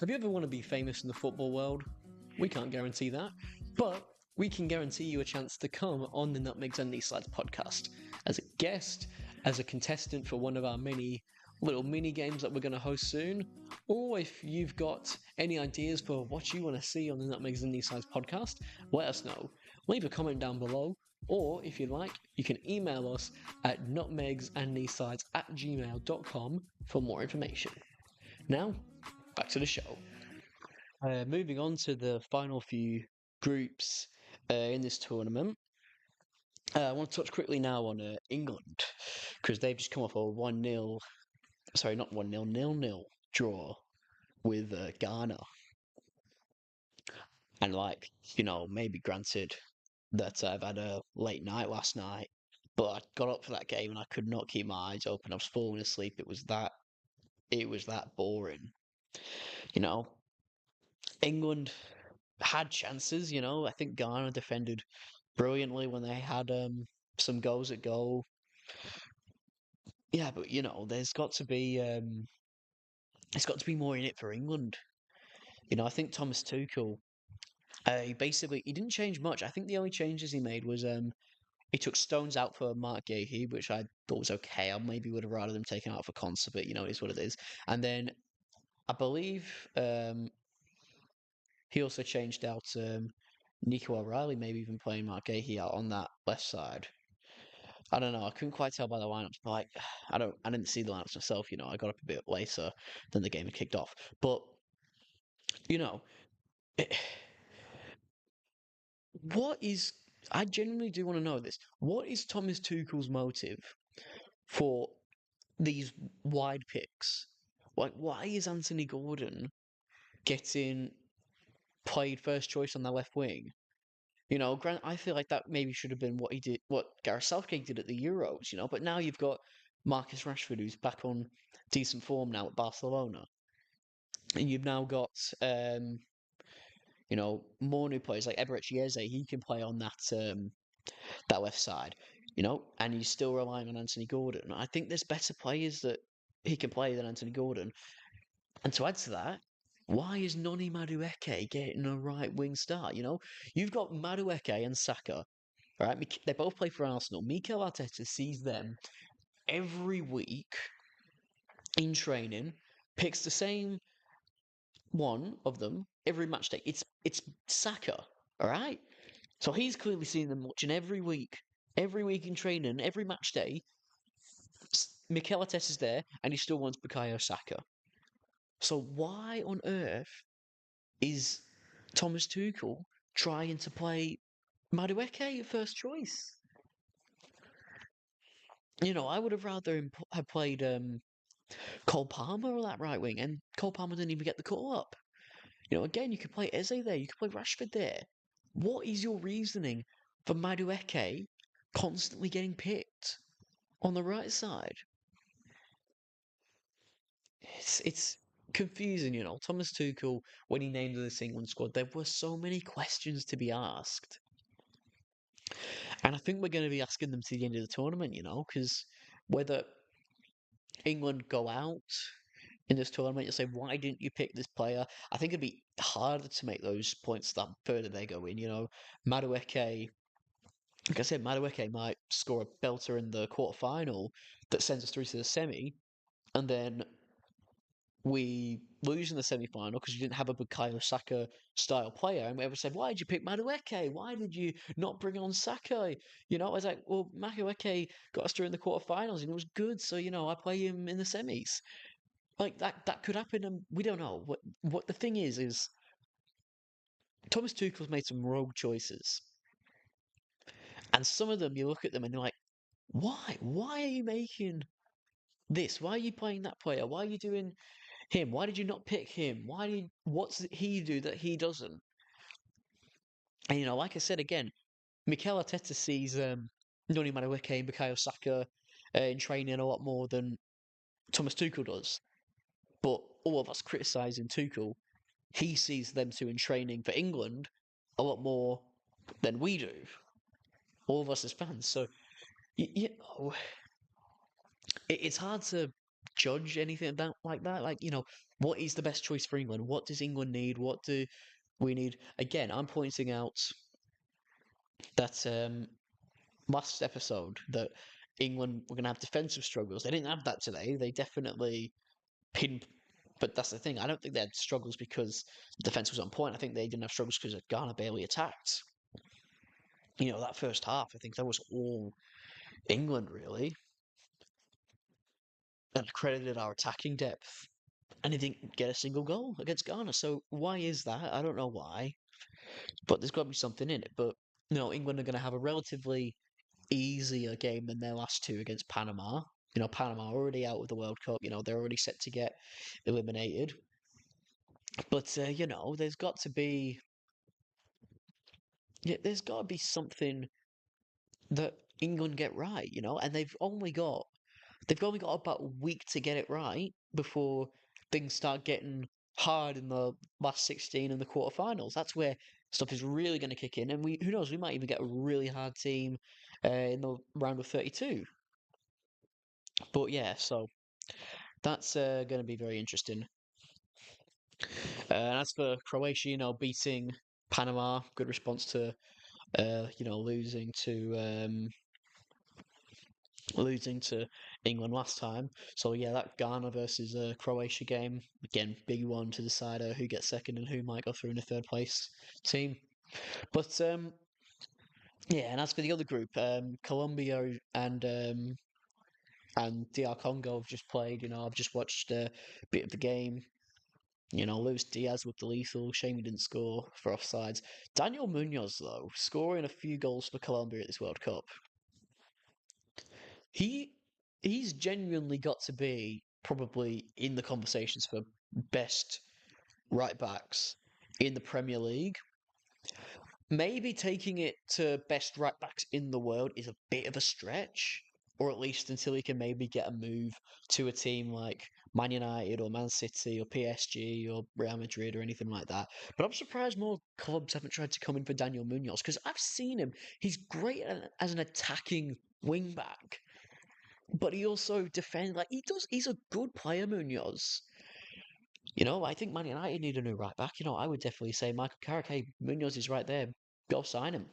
Have you ever want to be famous in the football world? We can't guarantee that, but we can guarantee you a chance to come on the Nutmegs and Knee Slides podcast as a guest, as a contestant for one of our many little mini games that we're going to host soon, or if you've got any ideas for what you want to see on the Nutmegs and Knee Slides podcast, let us know. Leave a comment down below, or if you'd like, you can email us at nutmegsandkneesides@gmail.com for more information. Now, back to the show. Moving on to the final few groups in this tournament. I want to touch quickly now on England because they've just come off a 1-0, sorry, not 1-0, 0-0 draw with Ghana. And, maybe granted that I've had a late night last night, but I got up for that game and I could not keep my eyes open. I was falling asleep. It was that boring. England had chances, I think Ghana defended brilliantly when they had some goals at goal. Yeah, but there's got to be more in it for England. I think Thomas Tuchel, he didn't change much. I think the only changes he made was he took Stones out for Mark Gahey, which I thought was okay. I maybe would have rather them taken out for Konsa, but it is what it is. And then I believe he also changed out Nico O'Reilly, maybe even playing Mark Gahey out on that left side. I don't know. I couldn't quite tell by the lineups, but I didn't see the lineups myself. I got up a bit later than the game had kicked off. But you know, it, what is? I genuinely do want to know this. What is Thomas Tuchel's motive for these wide picks? Like, why is Anthony Gordon getting played first choice on the left wing? Grant, I feel like that maybe should have been what he did, what Gareth Southgate did at the Euros, but now you've got Marcus Rashford, who's back on decent form now at Barcelona. And you've now got, more new players like Eberechi Eze, he can play on that left side, and he's still relying on Anthony Gordon. I think there's better players that he can play than Anthony Gordon. And to add to that, why is Noni Madueke getting a right wing start? You've got Madueke and Saka, right? They both play for Arsenal. Mikel Arteta sees them every week in training, picks the same one of them every match day. It's Saka, all right? So he's clearly seen them watching every week in training, every match day. Mikel Arteta's there, and he still wants Bukayo Saka. So why on earth is Thomas Tuchel trying to play Madueke at first choice? I would have rather have played Cole Palmer on that right wing, and Cole Palmer didn't even get the call up. Again, you could play Eze there, you could play Rashford there. What is your reasoning for Madueke constantly getting picked on the right side? It's confusing, Thomas Tuchel, when he named this England squad, there were so many questions to be asked. And I think we're going to be asking them to the end of the tournament, because whether England go out in this tournament, you'll say, why didn't you pick this player? I think it'd be harder to make those points that further they go in. Madueke, like I said, Madueke might score a belter in the quarterfinal that sends us through to the semi, and then we lose in the semi-final because you didn't have a Bukayo Saka style player, and we ever said, why did you pick Madueke? Why did you not bring on Saka? I was like, well, Madueke got us through in the quarterfinals and it was good, so I play him in the semis. Like that could happen, and we don't know. What the thing is Thomas Tuchel's made some rogue choices, and some of them you look at them and you're like, why? Why are you making this? Why are you playing that player? Why are you doing him? Why did you not pick him? What's he do that he doesn't? And like I said again, Mikel Arteta sees Noni Madueke and Bukayo Saka in training a lot more than Thomas Tuchel does. But all of us criticising Tuchel, he sees them two in training for England a lot more than we do. All of us as fans. So, it's hard to judge anything like that. What is the best choice for England? What does England need? What do we need? Again, I'm pointing out that last episode that England were going to have defensive struggles. They didn't have that today. They definitely pin. But that's the thing. I don't think they had struggles because the defense was on point. I think they didn't have struggles because Ghana barely attacked. That first half, I think that was all England really, and credited our attacking depth. And they didn't get a single goal against Ghana. So why is that? I don't know why, but there's got to be something in it. But England are going to have a relatively easier game than their last two against Panama. Panama are already out of the World Cup. They're already set to get eliminated. But there's got to be there's got to be something that England get right. And they've only got about a week to get it right before things start getting hard in the last 16 and the quarterfinals. That's where stuff is really going to kick in, and who knows, we might even get a really hard team in the round of 32. But yeah, so that's going to be very interesting. And as for Croatia, beating Panama, good response to losing to England last time. So yeah, that Ghana versus Croatia game again, big one to decide who gets second and who might go through in the third place team. But yeah, and as for the other group, Colombia and DR Congo have just played. I've just watched a bit of the game. Luis Diaz with the lethal. Shame he didn't score for offsides. Daniel Munoz, though, scoring a few goals for Colombia at this World Cup. He he's genuinely got to be probably in the conversations for best right backs in the Premier League. Maybe taking it to best right backs in the world is a bit of a stretch, or at least until he can maybe get a move to a team like Man United or Man City or PSG or Real Madrid or anything like that. But I'm surprised more clubs haven't tried to come in for Daniel Munoz because I've seen him. He's great as an attacking wing back, but he also defends like he does. He's a good player, Munoz. I think Man United need a new right back. I would definitely say Michael Carrick, hey, Munoz is right there. Go sign him.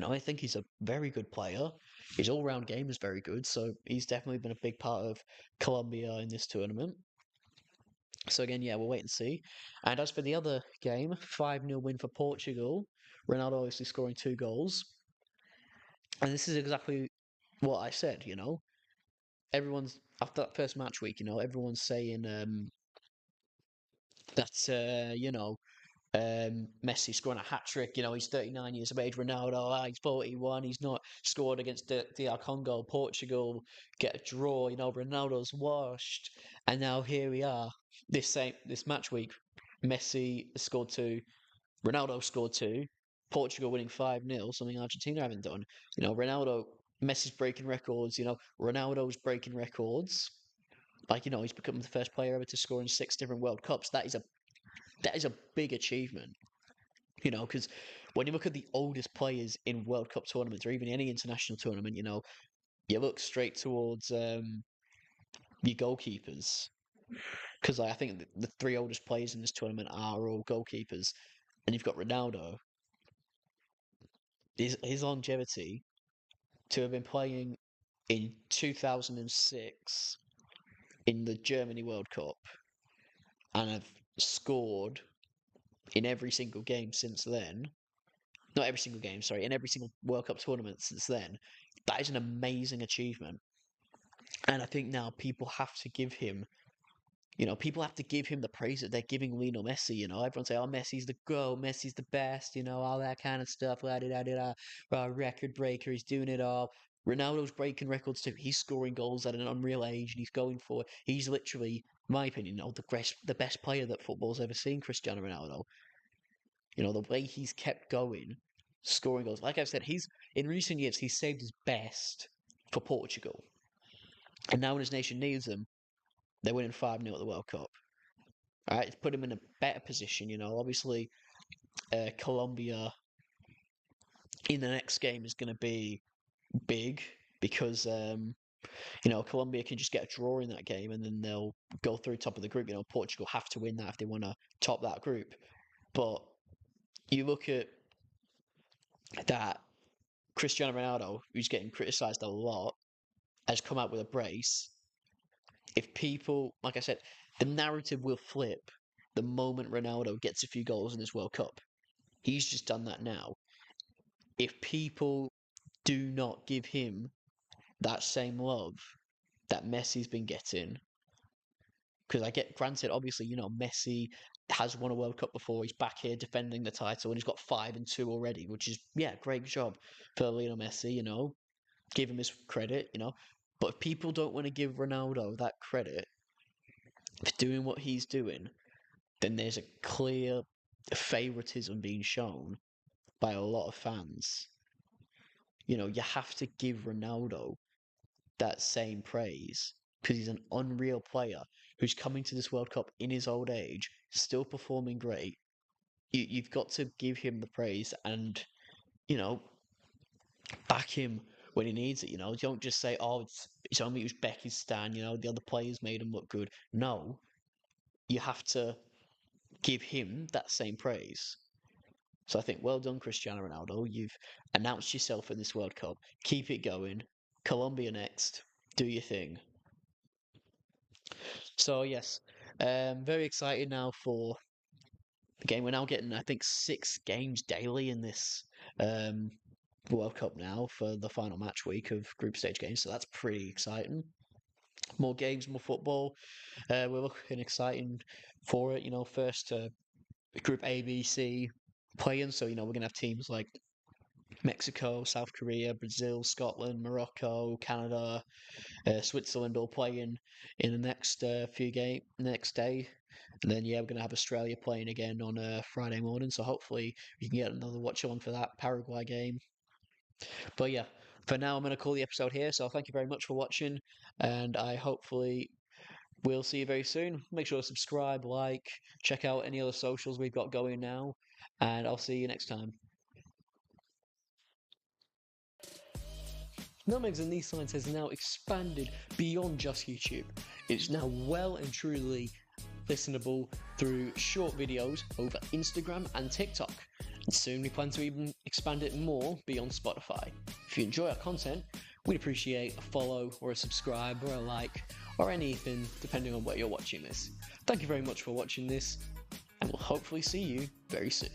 I think he's a very good player. His all-round game is very good, so he's definitely been a big part of Colombia in this tournament. So again, yeah, we'll wait and see. And as for the other game, 5-0 win for Portugal. Ronaldo obviously scoring 2 goals. And this is exactly what I said, Everyone's after that first match week, everyone's saying that Messi scoring a hat trick. He's 39 years of age. Ronaldo, he's 41. He's not scored against DR Congo. Portugal get a draw. Ronaldo's washed, and now here we are. This match week, Messi scored 2. Ronaldo scored 2. Portugal winning 5-0, something Argentina haven't done. Messi's breaking records. Ronaldo's breaking records. He's become the first player ever to score in 6 different World Cups. That is a big achievement. Because when you look at the oldest players in World Cup tournaments or even any international tournament, you look straight towards your goalkeepers. Because I think the 3 oldest players in this tournament are all goalkeepers, and you've got Ronaldo. His longevity to have been playing in 2006 in the Germany World Cup and have scored in every single game since then. Not every single game, sorry, in every single World Cup tournament since then. That is an amazing achievement. And I think now people have to give him the praise that they're giving Lionel Messi. Everyone say, "Oh, Messi's the GOAT, Messi's the best," all that kind of stuff. La da da da da. Record breaker, he's doing it all. Ronaldo's breaking records too. He's scoring goals at an unreal age, and he's going for. He's literally, in my opinion, the best player that football's ever seen. Cristiano Ronaldo. The way he's kept going, scoring goals. Like I've said, in recent years he's saved his best for Portugal, and now when his nation needs him, they're winning 5-0 at the World Cup. All right, it's put him in a better position. Obviously, Colombia in the next game is going to be big because Colombia can just get a draw in that game and then they'll go through top of the group. Portugal have to win that if they want to top that group. But you look at that Cristiano Ronaldo, who's getting criticised a lot, has come out with a brace. If people, like I said, the narrative will flip the moment Ronaldo gets a few goals in this World Cup. He's just done that now. If people do not give him that same love that Messi's been getting, because I get granted, obviously, Messi has won a World Cup before. He's back here defending the title, and he's got 5-2 already, which is great job for Lionel Messi. Give him his credit. But if people don't want to give Ronaldo that credit for doing what he's doing, then there's a clear favoritism being shown by a lot of fans. You have to give Ronaldo that same praise because he's an unreal player who's coming to this World Cup in his old age, still performing great. You've got to give him the praise and, you know, back him when he needs it. Don't just say, "Oh, it's only Uzbekistan." The other players made him look good. No, you have to give him that same praise. So I think, well done, Cristiano Ronaldo. You've announced yourself in this World Cup. Keep it going. Colombia next. Do your thing. So yes, very excited now for the game. We're now getting, I think, 6 games daily in this um, World Cup now for the final match week of group stage games. So that's pretty exciting. More games, more football. We're looking exciting for it. First Group A, B, C playing. So we're gonna have teams like Mexico, South Korea, Brazil, Scotland, Morocco, Canada, Switzerland all playing in the next next day. And then we're gonna have Australia playing again on Friday morning. So hopefully we can get another watch on for that Paraguay game. But yeah, for now I'm gonna call the episode here. So thank you very much for watching, and I hopefully will see you very soon. Make sure to subscribe, like, check out any other socials we've got going now, and I'll see you next time. Nutmegs and These Science has now expanded beyond just YouTube. It's now well and truly listenable through short videos over Instagram and TikTok. And soon we plan to even expand it more beyond Spotify. If you enjoy our content, we'd appreciate a follow or a subscribe or a like or anything depending on where you're watching this. Thank you very much for watching this, and we'll hopefully see you very soon.